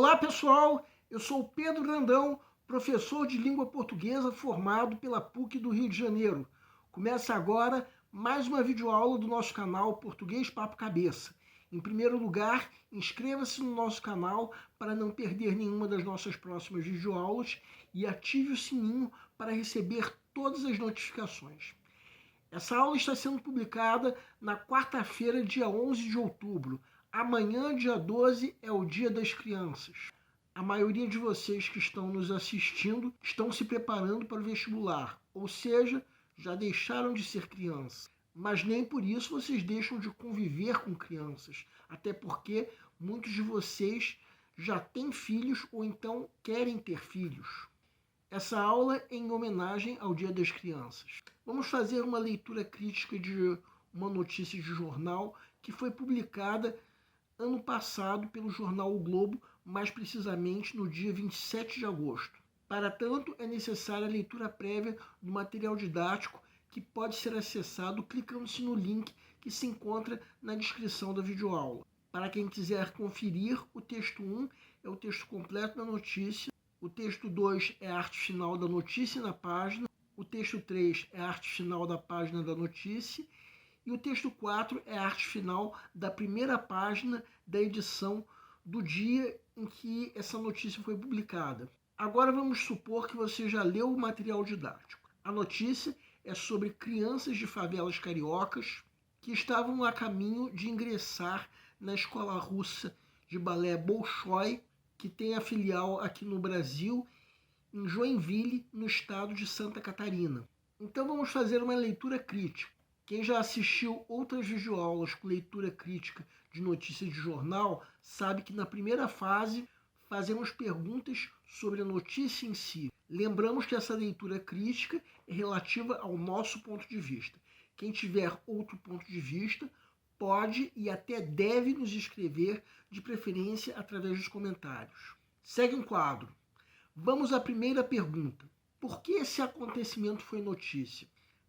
Olá pessoal, eu sou o Pedro Grandão, professor de língua portuguesa formado pela PUC do Rio de Janeiro. Começa agora mais uma videoaula do nosso canal Português Papo Cabeça. Em primeiro lugar, inscreva-se no nosso canal para não perder nenhuma das nossas próximas videoaulas e ative o sininho para receber todas as notificações. Essa aula está sendo publicada na quarta-feira, dia 11 de outubro. Amanhã, dia 12, é o Dia das Crianças. A maioria de vocês que estão nos assistindo estão se preparando para o vestibular, ou seja, já deixaram de ser crianças. Mas nem por isso vocês deixam de conviver com crianças, até porque muitos de vocês já têm filhos ou então querem ter filhos. Essa aula é em homenagem ao Dia das Crianças. Vamos fazer uma leitura crítica de uma notícia de jornal que foi publicada ano passado pelo jornal O Globo, mais precisamente no dia 27 de agosto. Para tanto, é necessária a leitura prévia do material didático que pode ser acessado clicando-se no link que se encontra na descrição da videoaula. Para quem quiser conferir, o texto 1 é o texto completo da notícia, o texto 2 é a arte final da notícia na página, o texto 3 é a arte final da página da notícia e o texto 4 é a arte final da primeira página da edição do dia em que essa notícia foi publicada. Agora vamos supor que você já leu o material didático. A notícia é sobre crianças de favelas cariocas que estavam a caminho de ingressar na escola russa de balé Bolshoi, que tem a filial aqui no Brasil, em Joinville, no estado de Santa Catarina. Então vamos fazer uma leitura crítica. Quem já assistiu outras videoaulas com leitura crítica de notícias de jornal sabe que na primeira fase fazemos perguntas sobre a notícia em si. Lembramos que essa leitura crítica é relativa ao nosso ponto de vista. Quem tiver outro ponto de vista pode e até deve nos escrever, de preferência através dos comentários. Segue um quadro. Vamos à primeira pergunta. Por que esse acontecimento foi notícia?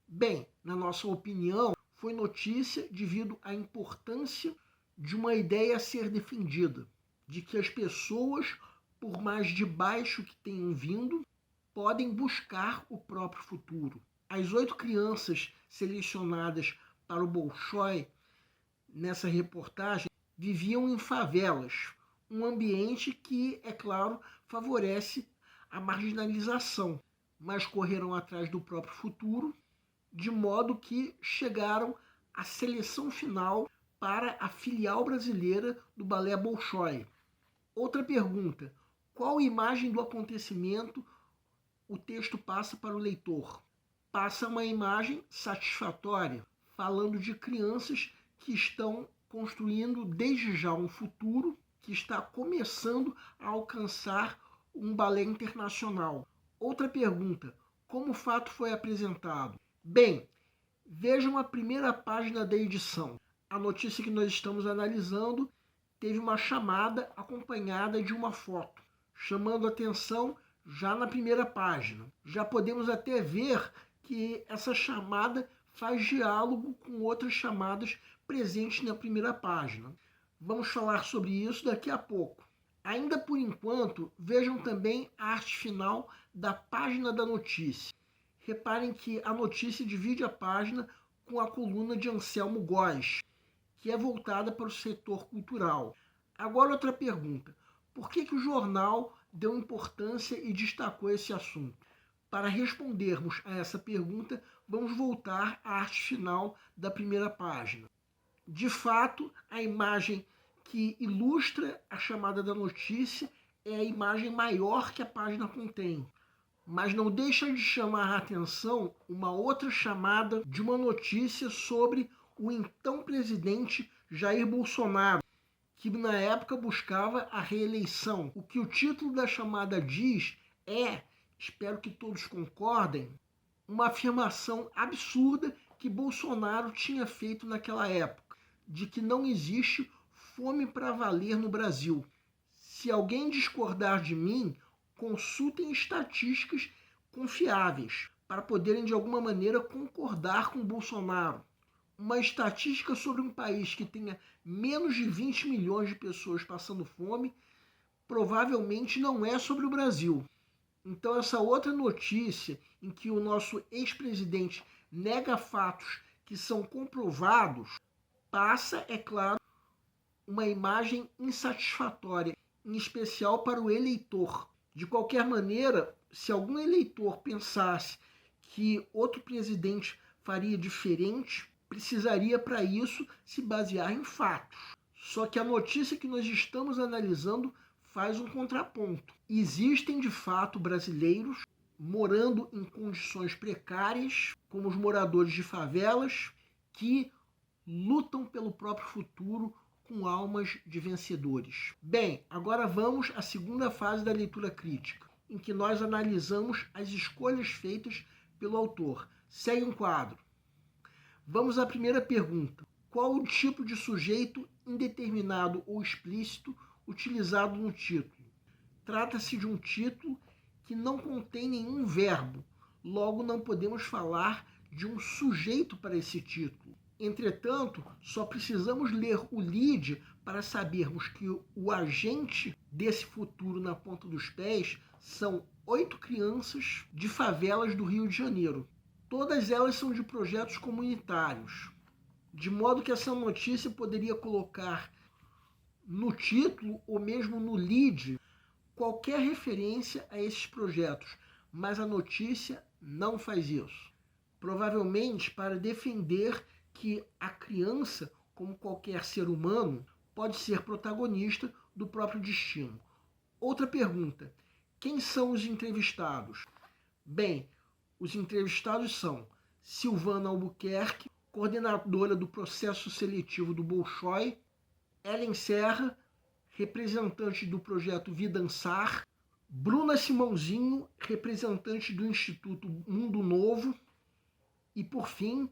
Bem, na nossa opinião, foi notícia devido à importância de uma ideia a ser defendida, de que as pessoas, por mais de baixo que tenham vindo, podem buscar o próprio futuro. As 8 crianças selecionadas para o Bolshoi nessa reportagem viviam em favelas, um ambiente que, é claro, favorece a marginalização, mas correram atrás do próprio futuro, de modo que chegaram à seleção final para a filial brasileira do balé Bolshoi. Outra pergunta: qual imagem do acontecimento o texto passa para o leitor? Passa uma imagem satisfatória, falando de crianças que estão construindo desde já um futuro que está começando a alcançar um balé internacional. Outra pergunta: como o fato foi apresentado? Bem, vejam a primeira página da edição. A notícia que nós estamos analisando teve uma chamada acompanhada de uma foto, chamando a atenção já na primeira página. Já podemos até ver que essa chamada faz diálogo com outras chamadas presentes na primeira página. Vamos falar sobre isso daqui a pouco. Ainda por enquanto, vejam também a arte final da página da notícia. Reparem que a notícia divide a página com a coluna de Anselmo Góes, que é voltada para o setor cultural. Agora outra pergunta: por que o jornal deu importância e destacou esse assunto? Para respondermos a essa pergunta, vamos voltar à arte final da primeira página. De fato, a imagem que ilustra a chamada da notícia é a imagem maior que a página contém. Mas não deixa de chamar a atenção uma outra chamada de uma notícia sobre o então presidente Jair Bolsonaro, que na época buscava a reeleição. O que o título da chamada diz é, espero que todos concordem, uma afirmação absurda que Bolsonaro tinha feito naquela época, de que não existe fome para valer no Brasil. Se alguém discordar de mim, consultem estatísticas confiáveis para poderem de alguma maneira concordar com Bolsonaro. Uma estatística sobre um país que tenha menos de 20 milhões de pessoas passando fome provavelmente não é sobre o Brasil. Então, essa outra notícia em que o nosso ex-presidente nega fatos que são comprovados passa, é claro, uma imagem insatisfatória, em especial para o eleitor. De qualquer maneira, se algum eleitor pensasse que outro presidente faria diferente, precisaria para isso se basear em fatos. Só que a notícia que nós estamos analisando faz um contraponto. Existem de fato brasileiros morando em condições precárias, como os moradores de favelas, que lutam pelo próprio futuro com almas de vencedores. Bem, agora vamos à segunda fase da leitura crítica, em que nós analisamos as escolhas feitas pelo autor. Segue um quadro. Vamos à primeira pergunta. Qual o tipo de sujeito indeterminado ou explícito utilizado no título? Trata-se de um título que não contém nenhum verbo, logo não podemos falar de um sujeito para esse título. Entretanto, só precisamos ler o lead para sabermos que o agente desse futuro na ponta dos pés são 8 crianças de favelas do Rio de Janeiro. Todas elas são de projetos comunitários, de modo que essa notícia poderia colocar no título ou mesmo no lead qualquer referência a esses projetos, mas a notícia não faz isso. Provavelmente para defender que a criança, como qualquer ser humano, pode ser protagonista do próprio destino. Outra pergunta: quem são os entrevistados? Bem, os entrevistados são Silvana Albuquerque, coordenadora do processo seletivo do Bolshoi, Ellen Serra, representante do projeto Vidansar, Bruna Simãozinho, representante do Instituto Mundo Novo, e, por fim,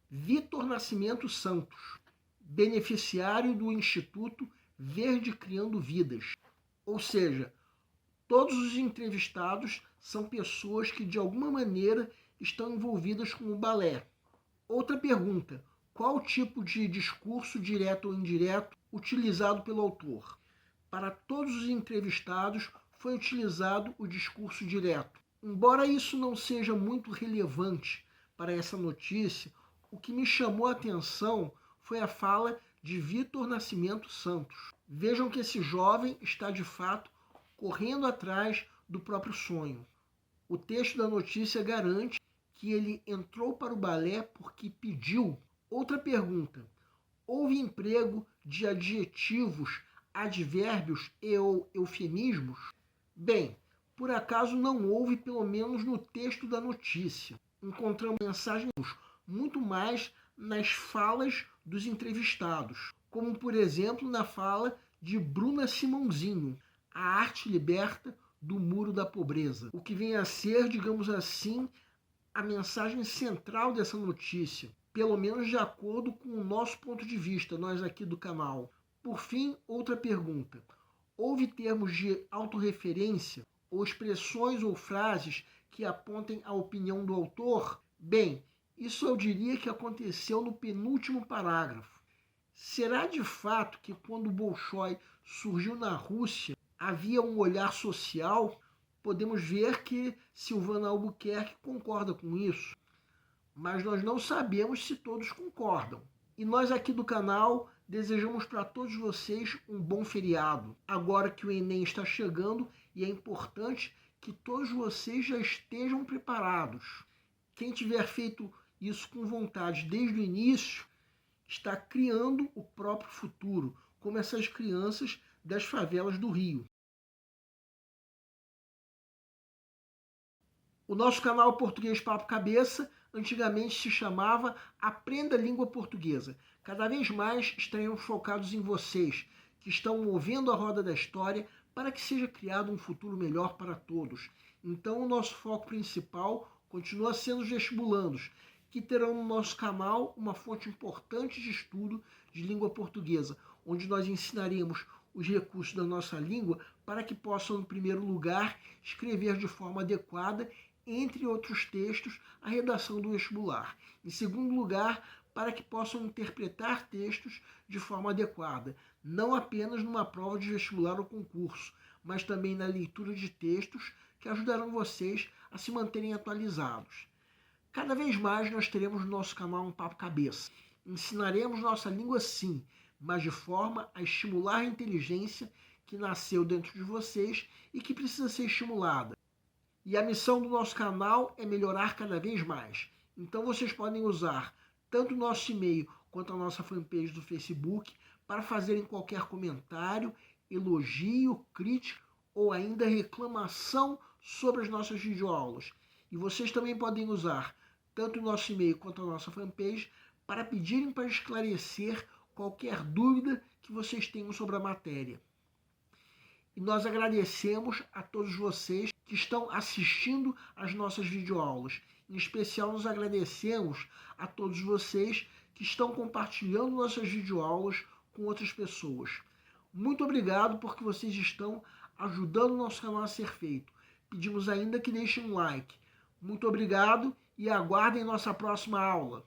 Vitor Nascimento Santos, beneficiário do Instituto Verde Criando Vidas. Ou seja, todos os entrevistados são pessoas que, de alguma maneira, estão envolvidas com o balé. Outra pergunta: qual tipo de discurso, direto ou indireto, utilizado pelo autor? Para todos os entrevistados foi utilizado o discurso direto. Embora isso não seja muito relevante para essa notícia, o que me chamou a atenção foi a fala de Vitor Nascimento Santos. Vejam que esse jovem está de fato correndo atrás do próprio sonho. O texto da notícia garante que ele entrou para o balé porque pediu. Outra pergunta: houve emprego de adjetivos, advérbios e ou eufemismos? Bem, por acaso não houve, pelo menos no texto da notícia. Encontramos mensagens muito mais nas falas dos entrevistados, como por exemplo na fala de Bruna Simãozinho: a arte liberta do muro da pobreza. O que vem a ser, digamos assim, a mensagem central dessa notícia, pelo menos de acordo com o nosso ponto de vista, nós aqui do canal. Por fim, outra pergunta: houve termos de autorreferência ou expressões ou frases que apontem a opinião do autor? Bem, isso eu diria que aconteceu no penúltimo parágrafo. Será de fato que quando o Bolshoi surgiu na Rússia havia um olhar social? Podemos ver que Silvana Albuquerque concorda com isso, mas nós não sabemos se todos concordam. E nós aqui do canal desejamos para todos vocês um bom feriado. Agora que o Enem está chegando e é importante que todos vocês já estejam preparados. Quem tiver feito isso com vontade desde o início está criando o próprio futuro, como essas crianças das favelas do Rio. O nosso canal Português Papo Cabeça antigamente se chamava Aprenda a Língua Portuguesa. Cada vez mais estaremos focados em vocês, que estão movendo a roda da história para que seja criado um futuro melhor para todos. Então, o nosso foco principal continua sendo os vestibulandos, que terão no nosso canal uma fonte importante de estudo de língua portuguesa, onde nós ensinaremos os recursos da nossa língua para que possam, em primeiro lugar, escrever de forma adequada, entre outros textos, a redação do vestibular. Em segundo lugar, para que possam interpretar textos de forma adequada, não apenas numa prova de vestibular ou concurso, mas também na leitura de textos que ajudarão vocês a se manterem atualizados. Cada vez mais nós teremos no nosso canal um Papo Cabeça. Ensinaremos nossa língua sim, mas de forma a estimular a inteligência que nasceu dentro de vocês e que precisa ser estimulada. E a missão do nosso canal é melhorar cada vez mais. Então vocês podem usar tanto o nosso e-mail quanto a nossa fanpage do Facebook para fazerem qualquer comentário, elogio, crítica ou ainda reclamação sobre as nossas videoaulas. E vocês também podem usar tanto o nosso e-mail quanto a nossa fanpage para pedirem para esclarecer qualquer dúvida que vocês tenham sobre a matéria. E nós agradecemos a todos vocês que estão assistindo às nossas videoaulas. Em especial, nós agradecemos a todos vocês que estão compartilhando nossas videoaulas com outras pessoas. Muito obrigado porque vocês estão ajudando o nosso canal a ser feito. Pedimos ainda que deixem um like. Muito obrigado e aguardem nossa próxima aula.